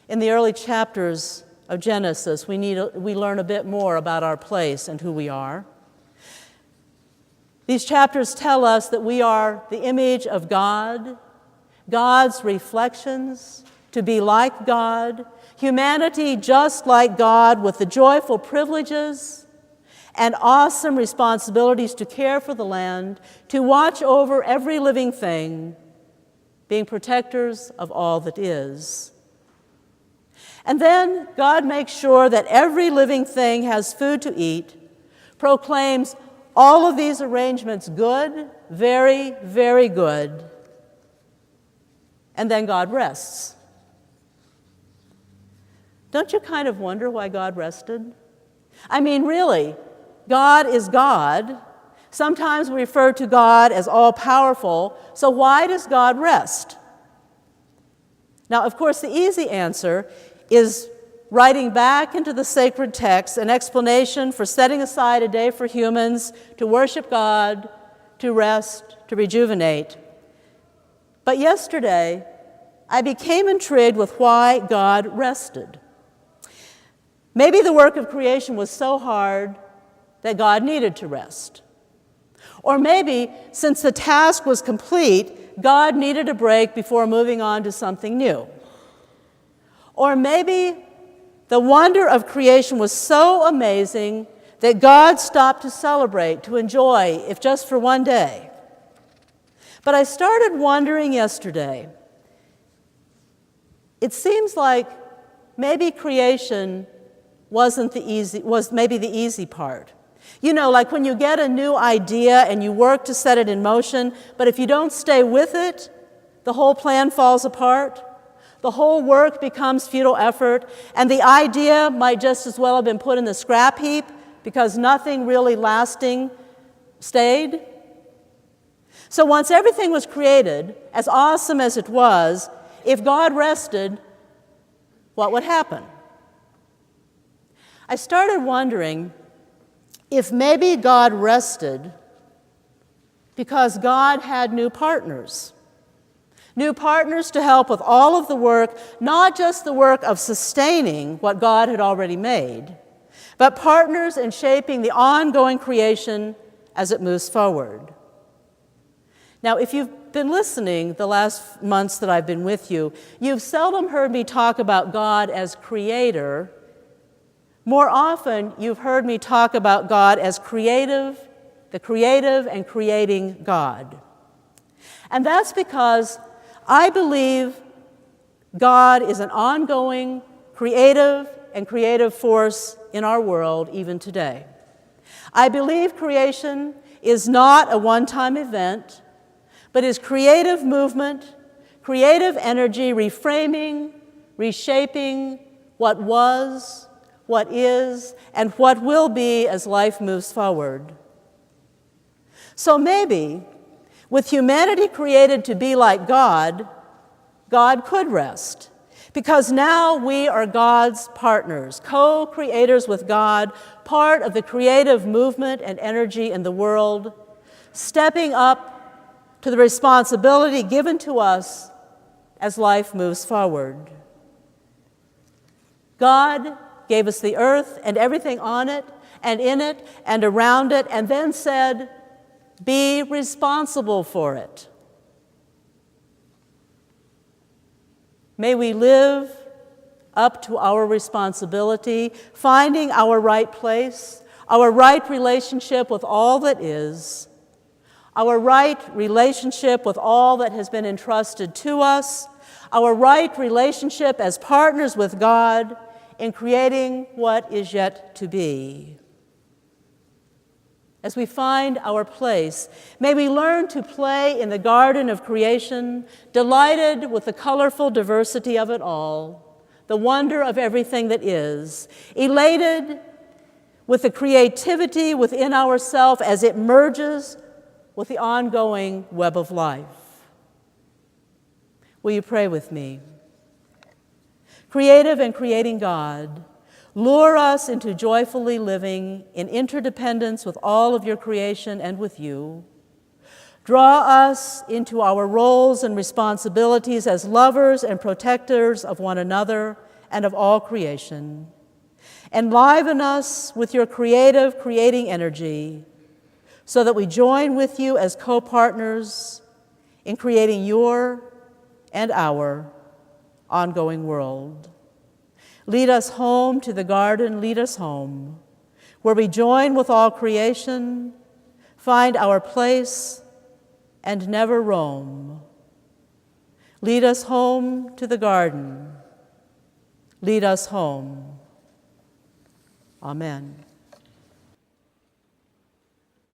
In the early chapters of Genesis, we learn a bit more about our place and who we are. These chapters tell us that we are the image of God, God's reflections, to be like God, humanity just like God with the joyful privileges and awesome responsibilities to care for the land, to watch over every living thing, being protectors of all that is. And then God makes sure that every living thing has food to eat, proclaims all of these arrangements good, very, very good, and then God rests. Don't you kind of wonder why God rested? I mean, really, God is God. Sometimes we refer to God as all-powerful, so why does God rest? Now, of course, the easy answer is writing back into the sacred text an explanation for setting aside a day for humans to worship God, to rest, to rejuvenate. But yesterday, I became intrigued with why God rested. Maybe the work of creation was so hard that God needed to rest. Or maybe, since the task was complete, God needed a break before moving on to something new. Or maybe the wonder of creation was so amazing that God stopped to celebrate, to enjoy, if just for one day. But I started wondering yesterday, it seems like maybe creation was maybe the easy part. You know, like when you get a new idea and you work to set it in motion, but if you don't stay with it, the whole plan falls apart. The whole work becomes futile effort, and the idea might just as well have been put in the scrap heap because nothing really lasting stayed. So once everything was created, as awesome as it was, if God rested, what would happen? I started wondering if maybe God rested because God had new partners. New partners to help with all of the work, not just the work of sustaining what God had already made, but partners in shaping the ongoing creation as it moves forward. Now, if you've been listening the last months that I've been with you, you've seldom heard me talk about God as creator. More often, you've heard me talk about God as creative, the creative and creating God. And that's because I believe God is an ongoing creative force in our world even today. I believe creation is not a one-time event, but is creative movement, creative energy reframing, reshaping what was, what is, and what will be as life moves forward. So maybe, with humanity created to be like God, God could rest. Because now we are God's partners, co-creators with God, part of the creative movement and energy in the world, stepping up to the responsibility given to us as life moves forward. God gave us the earth and everything on it and in it and around it, and then said, be responsible for it. May we live up to our responsibility, finding our right place, our right relationship with all that is, our right relationship with all that has been entrusted to us, our right relationship as partners with God in creating what is yet to be. As we find our place, may we learn to play in the garden of creation, delighted with the colorful diversity of it all, the wonder of everything that is, elated with the creativity within ourselves as it merges with the ongoing web of life. Will you pray with me? Creative and creating God, lure us into joyfully living in interdependence with all of your creation and with you. Draw us into our roles and responsibilities as lovers and protectors of one another and of all creation. Enliven us with your creative, creating energy so that we join with you as co-partners in creating your and our ongoing world. Lead us home to the garden, lead us home, where we join with all creation, find our place, and never roam. Lead us home to the garden. Lead us home. Amen.